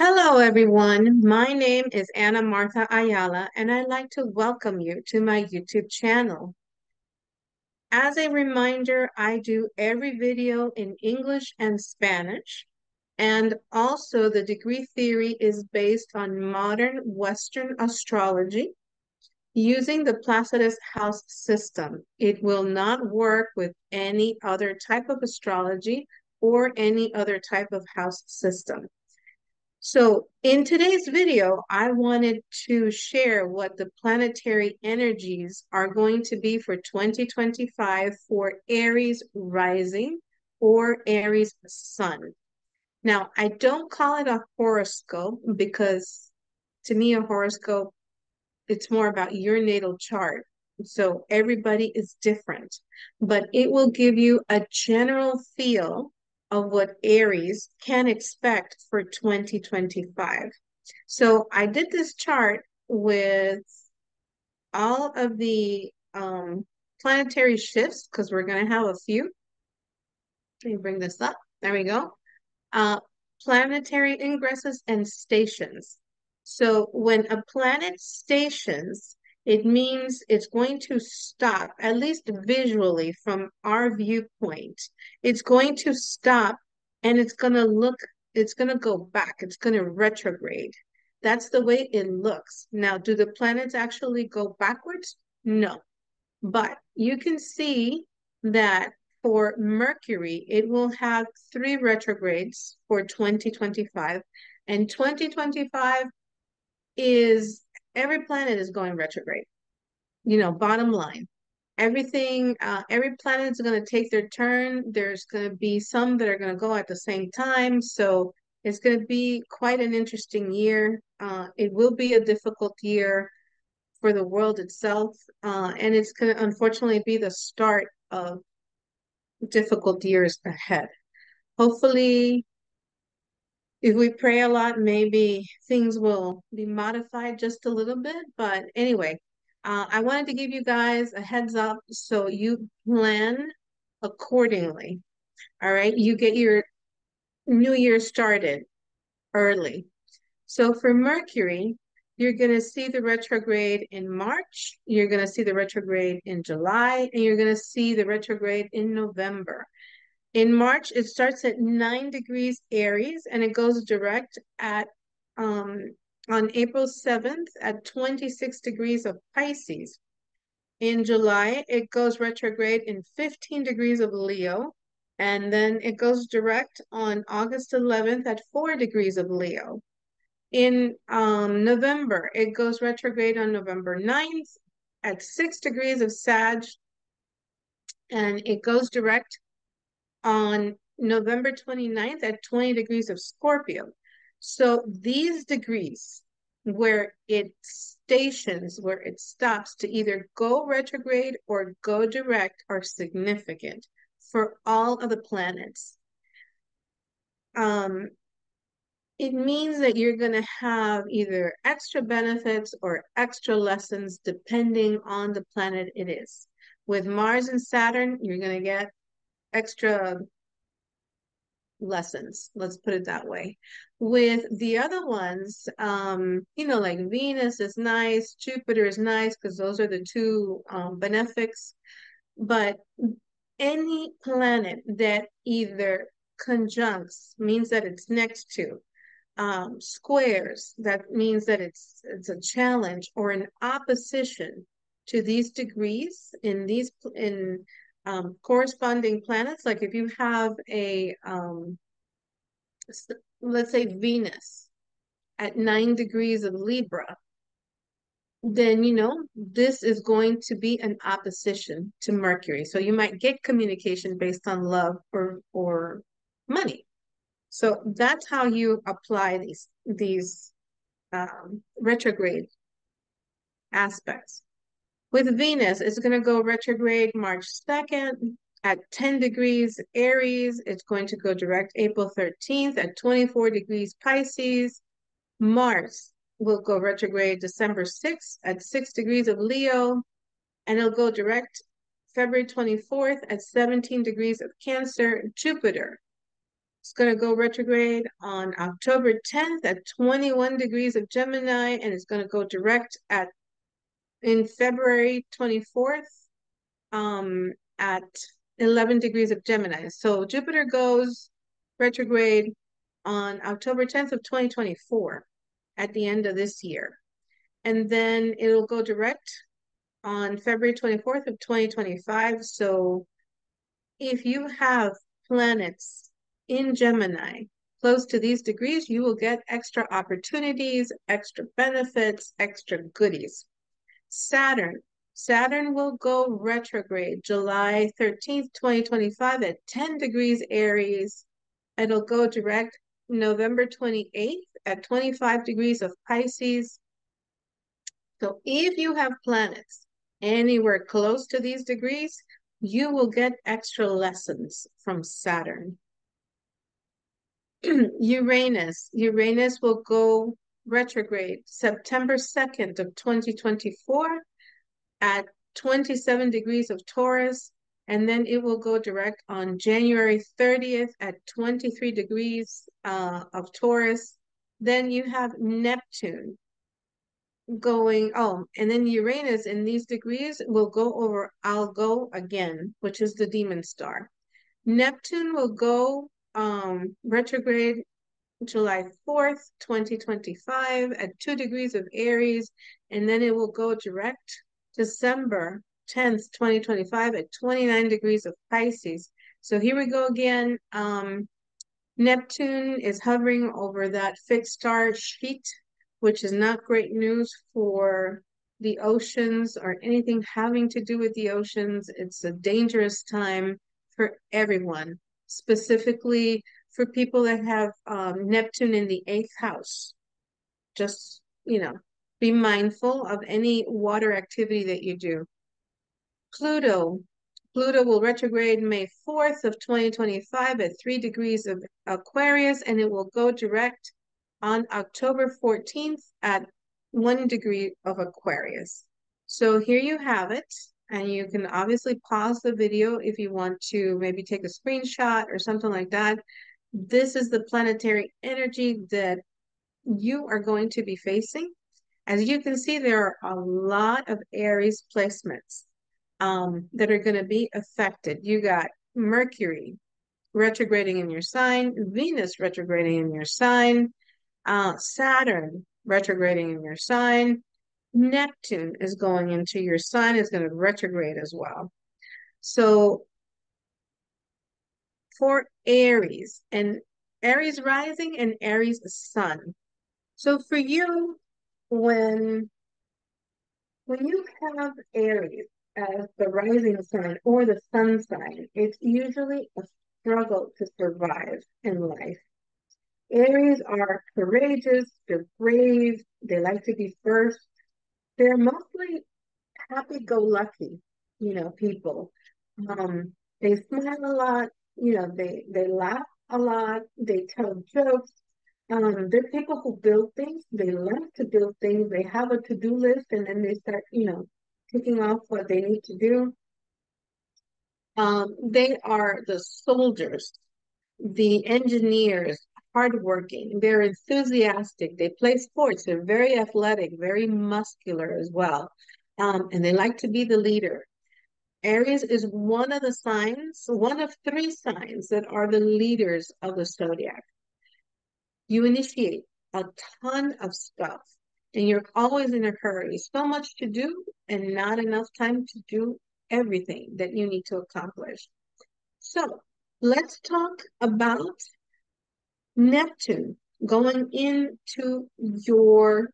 Hello, everyone. My name is Ana Martha Ayala, and I'd like to welcome you to my YouTube channel. As a reminder, I do every video in English and Spanish, and also the degree theory is based on modern Western astrology using the Placidus house system. It will not work with any other type of astrology or any other type of house system. So in today's video, I wanted to share what the planetary energies are going to be for 2025 for Aries rising or Aries sun. Now, I don't call it a horoscope because to me, a horoscope, it's more about your natal chart. So everybody is different, but it will give you a general feel of what Aries can expect for 2025. So I did this chart with all of the planetary shifts because we're going to have a few. Let me bring this up. There we go. Uh, Planetary ingresses and stations. So when a planet stations, it means it's going to stop, at least visually from our viewpoint. It's going to stop and it's going to go back, it's going to retrograde. That's the way it looks. Now, do the planets actually go backwards? No. But you can see that for Mercury, it will have three retrogrades for 2025. And 2025 is every planet is going retrograde. Bottom line. Every planet is going to take their turn. There's going to be some that are going to go at the same time. So it's going to be quite an interesting year. It will be a difficult year for the world itself. And it's going to unfortunately be the start of difficult years ahead. Hopefully, if we pray a lot, maybe things will be modified just a little bit. But anyway, I wanted to give you guys a heads up so you plan accordingly. All right. You get your new year started early. So for Mercury, you're going to see the retrograde in March, you're going to see the retrograde in July, and you're going to see the retrograde in November. In March, it starts at 9 degrees Aries and it goes direct at on April 7th at 26 degrees of Pisces. In July, it goes retrograde in 15 degrees of Leo, and then it goes direct on August 11th at 4 degrees of Leo. In November, it goes retrograde on November 9th at 6 degrees of Sag, and it goes direct on November 29th at 20 degrees of Scorpio. So these degrees where it stations, where it stops to either go retrograde or go direct are significant for all of the planets. It means that you're going to have either extra benefits or extra lessons depending on the planet it is. With Mars and Saturn, you're going to get extra lessons, let's put it that way. With the other ones, like Venus is nice, Jupiter is nice because those are the two benefics. But any planet that either conjuncts means that it's next to squares, that means that it's a challenge or an opposition to these degrees in corresponding planets. Like if you have let's say Venus at 9 degrees of Libra, then this is going to be an opposition to Mercury. So you might get communication based on love or money. So that's how you apply these retrograde aspects. With Venus, it's going to go retrograde March 2nd at 10 degrees Aries. It's going to go direct April 13th at 24 degrees Pisces. Mars will go retrograde December 6th at 6 degrees of Leo, and it'll go direct February 24th at 17 degrees of Cancer. Jupiter It's going to go retrograde on October 10th at 21 degrees of Gemini, and it's going to go direct in February 24th at 11 degrees of Gemini. So Jupiter goes retrograde on October 10th of 2024 at the end of this year. And then it'll go direct on February 24th of 2025. So if you have planets in Gemini close to these degrees, you will get extra opportunities, extra benefits, extra goodies. Saturn will go retrograde July 13th, 2025 at 10 degrees Aries. It'll go direct November 28th at 25 degrees of Pisces. So if you have planets anywhere close to these degrees, you will get extra lessons from Saturn. Uranus will go retrograde September 2nd of 2024 at 27 degrees of Taurus, and then it will go direct on January 30th at 23 degrees of Taurus. Then you have Neptune going, and then Uranus in these degrees will go over Algo again, which is the demon star. Neptune will go retrograde July 4th, 2025 at 2 degrees of Aries, and then it will go direct December 10th, 2025 at 29 degrees of Pisces. So here we go again. Neptune is hovering over that fixed star sheet, which is not great news for the oceans or anything having to do with the oceans. It's a dangerous time for everyone, specifically for people that have Neptune in the 8th house. Just, be mindful of any water activity that you do. Pluto will retrograde May 4th of 2025 at 3 degrees of Aquarius, and it will go direct on October 14th at 1 degree of Aquarius. So here you have it, and you can obviously pause the video if you want to maybe take a screenshot or something like that. This is the planetary energy that you are going to be facing. As you can see, there are a lot of Aries placements that are going to be affected. You got Mercury retrograding in your sign, Venus retrograding in your sign, Saturn retrograding in your sign, Neptune is going into your sign, is going to retrograde as well. So for Aries, and Aries rising and Aries sun. So for you, when you have Aries as the rising sign or the sun sign, it's usually a struggle to survive in life. Aries are courageous, they're brave, they like to be first. They're mostly happy-go-lucky, people. They smile a lot, they laugh a lot, they tell jokes. They're people who build things. They like to build things. They have a to-do list, and then they start, ticking off what they need to do. They are the soldiers, the engineers, hardworking. They're enthusiastic. They play sports. They're very athletic, very muscular as well. And they like to be the leader. Aries is one of the signs, one of 3 signs that are the leaders of the zodiac. You initiate a ton of stuff and you're always in a hurry. So much to do and not enough time to do everything that you need to accomplish. So let's talk about Neptune going into your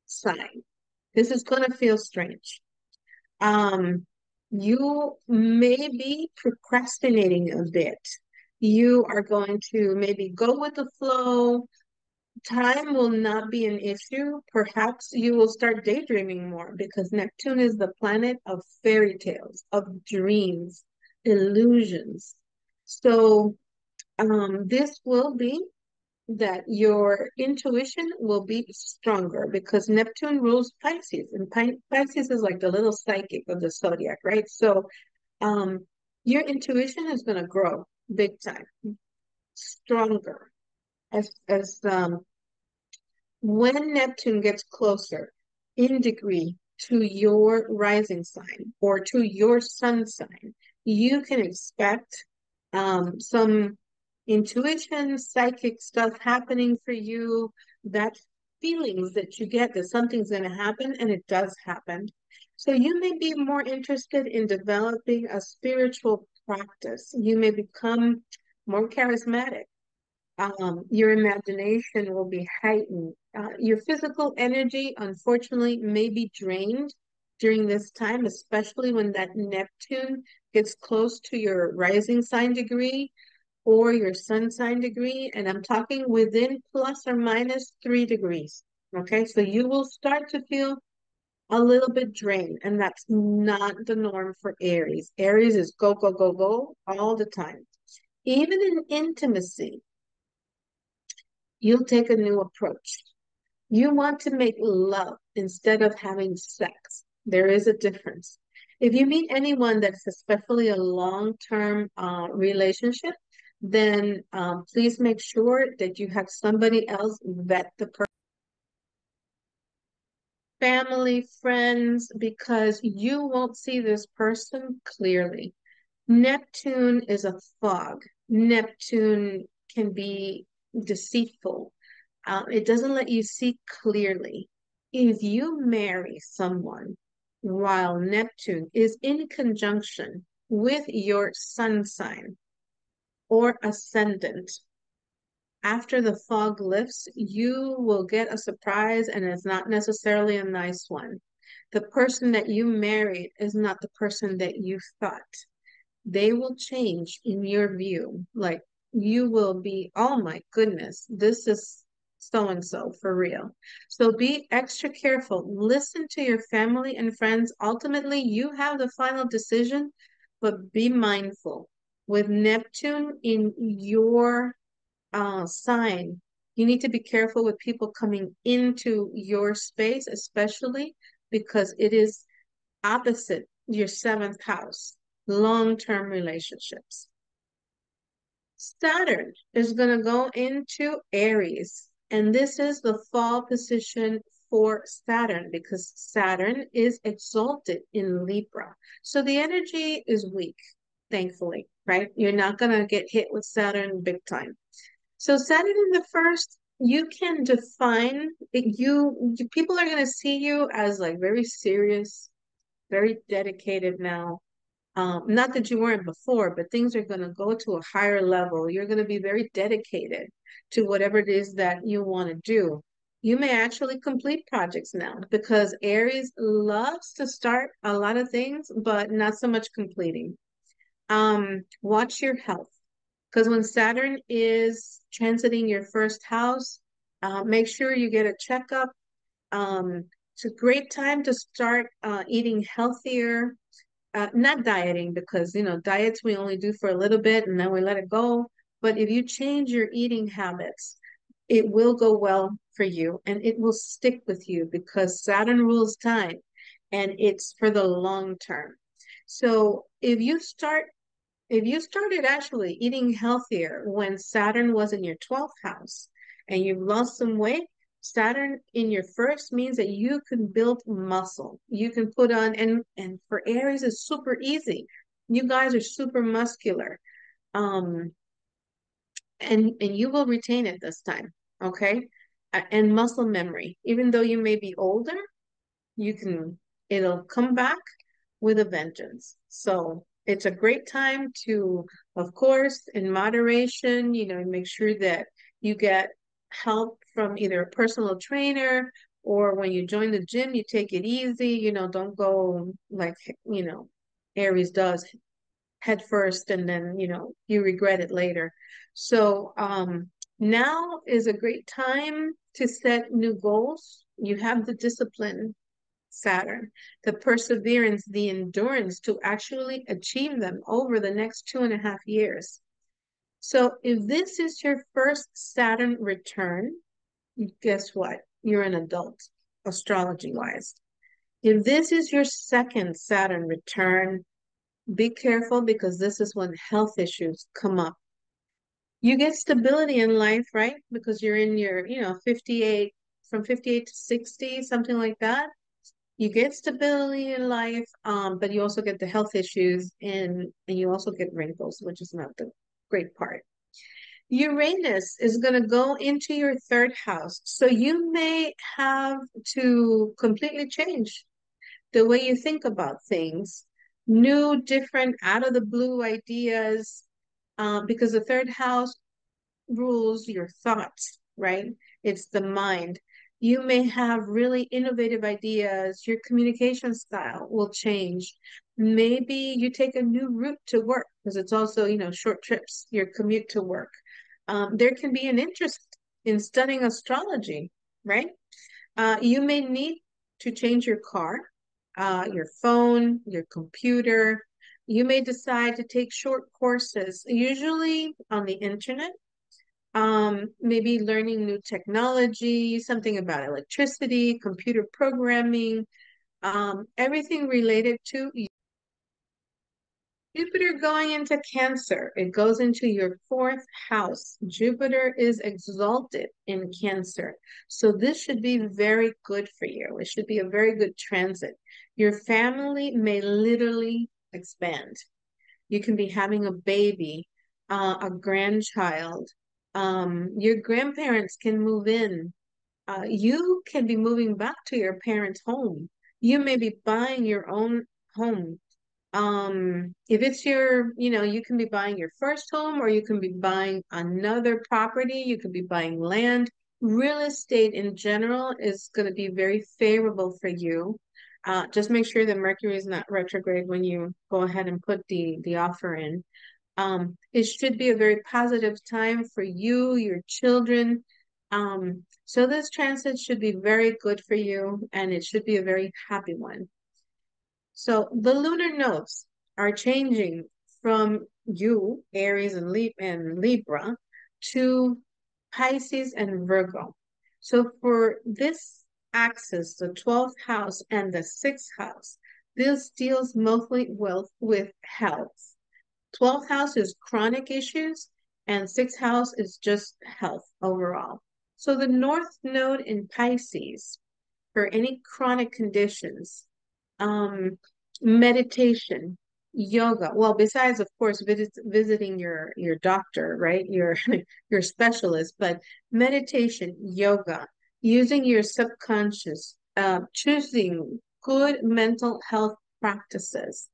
sign. This is going to feel strange. You may be procrastinating a bit. You are going to maybe go with the flow. Time will not be an issue. Perhaps you will start daydreaming more because Neptune is the planet of fairy tales, of dreams, illusions. So this will be that your intuition will be stronger because Neptune rules Pisces, and Pisces is like the little psychic of the zodiac, right? So your intuition is going to grow big time. stronger as when Neptune gets closer in degree to your rising sign or to your sun sign, you can expect some intuition, psychic stuff happening for you, that feelings that you get that something's going to happen, and it does happen. So you may be more interested in developing a spiritual practice. You may become more charismatic. Your imagination will be heightened. Your physical energy, unfortunately, may be drained during this time, especially when that Neptune gets close to your rising sign degree or your sun sign degree. And I'm talking within ±3 degrees. Okay, so you will start to feel a little bit drained, and that's not the norm for Aries. Aries is go, go, go, go all the time. Even in intimacy, you'll take a new approach. You want to make love instead of having sex. There is a difference. If you meet anyone that's especially a long-term relationship, then please make sure that you have somebody else vet the person, family, friends, because you won't see this person clearly. Neptune is a fog. Neptune can be deceitful. It doesn't let you see clearly. If you marry someone while Neptune is in conjunction with your sun sign or ascendant, after the fog lifts, you will get a surprise, and it's not necessarily a nice one. The person that you married is not the person that you thought. They will change in your view. Like, you will be, oh my goodness, this is so and so for real. So be extra careful. Listen to your family and friends. Ultimately, you have the final decision, but be mindful. With Neptune in your sign, you need to be careful with people coming into your space, especially because it is opposite your seventh house, long-term relationships. Saturn is going to go into Aries, and this is the fall position for Saturn because Saturn is exalted in Libra. So the energy is weak, thankfully, right? You're not going to get hit with Saturn big time. So Saturn in the first, you can define it, people are going to see you as like very serious, very dedicated now. Not that you weren't before, but things are going to go to a higher level. You're going to be very dedicated to whatever it is that you want to do. You may actually complete projects now because Aries loves to start a lot of things, but not so much completing. Watch your health because when Saturn is transiting your first house, make sure you get a checkup. It's a great time to start eating healthier, not dieting because, diets we only do for a little bit and then we let it go. But if you change your eating habits, it will go well for you and it will stick with you because Saturn rules time and it's for the long term. So if you started actually eating healthier when Saturn was in your 12th house and you've lost some weight, Saturn in your first means that you can build muscle. You can put on, and for Aries, it's super easy. You guys are super muscular. Um, and you will retain it this time, okay? And muscle memory. Even though you may be older, it'll come back with a vengeance. So it's a great time to, of course, in moderation, make sure that you get help from either a personal trainer or when you join the gym, you take it easy, don't go like, Aries does head first and then, you regret it later. So now is a great time to set new goals. You have the discipline, Saturn, the perseverance, the endurance to actually achieve them over the next 2.5 years. So if this is your first Saturn return, guess what? You're an adult, astrology-wise. If this is your second Saturn return, be careful because this is when health issues come up. You get stability in life, right? Because you're in your, 58, from 58 to 60, something like that. You get stability in life, but you also get the health issues and you also get wrinkles, which is not the great part. Uranus is going to go into your third house. So you may have to completely change the way you think about things, new, different, out of the blue ideas, because the third house rules your thoughts, right? It's the mind. You may have really innovative ideas. Your communication style will change. Maybe you take a new route to work because it's also, short trips, your commute to work. There can be an interest in studying astrology, right? You may need to change your car, your phone, your computer. You may decide to take short courses, usually on the internet, maybe learning new technology, something about electricity, computer programming, everything related to Jupiter going into Cancer. It goes into your fourth house. Jupiter is exalted in Cancer. So this should be very good for you. It should be a very good transit. Your family may literally expand. You can be having a baby, a grandchild. Your grandparents can move in. You can be moving back to your parents' home. You may be buying your own home. If it's you can be buying your first home or you can be buying another property. You could be buying land. Real estate in general is going to be very favorable for you. Just make sure that Mercury is not retrograde when you go ahead and put the offer in. It should be a very positive time for you, your children. So this transit should be very good for you and it should be a very happy one. So the lunar nodes are changing from you, Aries and Libra, to Pisces and Virgo. So for this axis, the 12th house and the 6th house, this deals mostly with health. 12th house is chronic issues, and 6th house is just health overall. So the North Node in Pisces for any chronic conditions, um, meditation, yoga. Well, besides, of course, visiting your doctor, right? Your your specialist, but meditation, yoga, using your subconscious, choosing good mental health practices,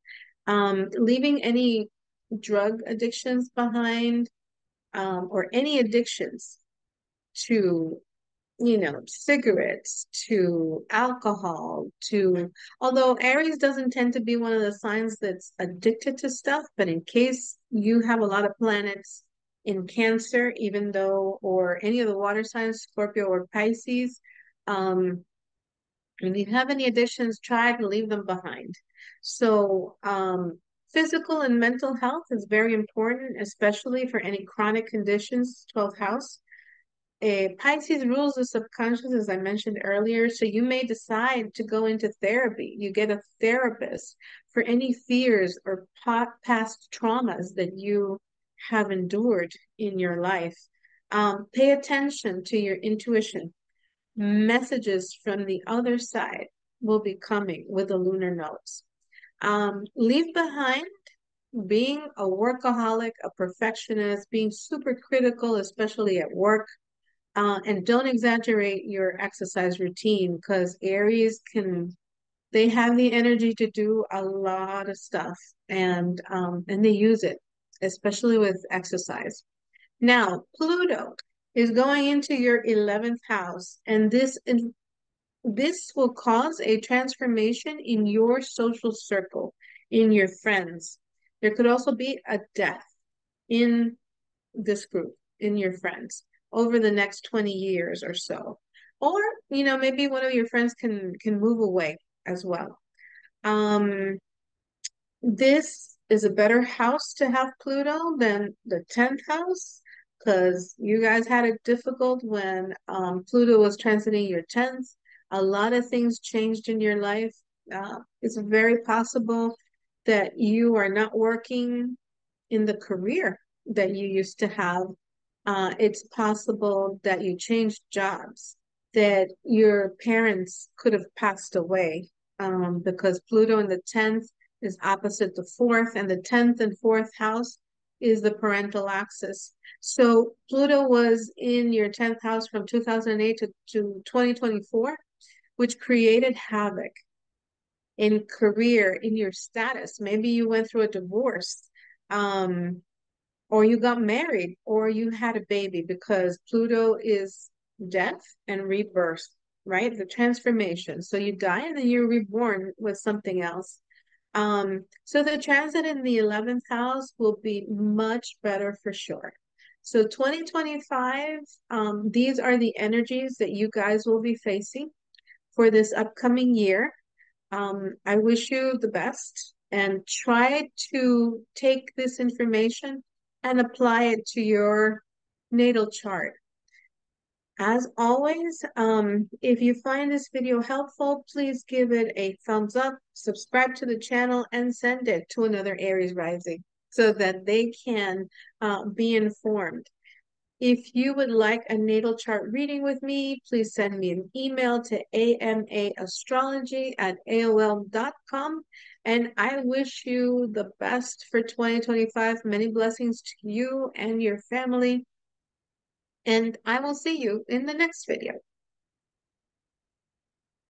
leaving any drug addictions behind, or any addictions to cigarettes, to alcohol, although Aries doesn't tend to be one of the signs that's addicted to stuff, but in case you have a lot of planets in Cancer, even though, or any of the water signs, Scorpio or Pisces, if you have any addictions, try to leave them behind. So, physical and mental health is very important, especially for any chronic conditions, 12th house. Pisces rules the subconscious, as I mentioned earlier. So you may decide to go into therapy. You get a therapist for any fears or past traumas that you have endured in your life. Pay attention to your intuition. Messages from the other side will be coming with the lunar nodes. Leave behind being a workaholic, a perfectionist, being super critical, especially at work. And don't exaggerate your exercise routine because Aries they have the energy to do a lot of stuff and they use it, especially with exercise. Now, Pluto is going into your 11th house, and this will cause a transformation in your social circle, in your friends. There could also be a death in this group, in your friends, over the next 20 years or so. Or, maybe one of your friends can move away as well. Um, this is a better house to have Pluto than the 10th house because you guys had it difficult when Pluto was transiting your 10th. A lot of things changed in your life. It's very possible that you are not working in the career that you used to have. It's possible that you changed jobs, that your parents could have passed away, because Pluto in the 10th is opposite the fourth, and the 10th and fourth house is the parental axis. So Pluto was in your 10th house from 2008 to 2024, which created havoc in career, in your status. Maybe you went through a divorce. Um, or you got married, or you had a baby, because Pluto is death and rebirth, right? The transformation. So you die and then you're reborn with something else. So the transit in the 11th house will be much better for sure. So 2025, these are the energies that you guys will be facing for this upcoming year. I wish you the best and try to take this information and apply it to your natal chart. As always, if you find this video helpful, please give it a thumbs up, subscribe to the channel, and send it to another Aries rising so that they can be informed. If you would like a natal chart reading with me, please send me an email to amaastrology@aol.com. And I wish you the best for 2025. Many blessings to you and your family. And I will see you in the next video.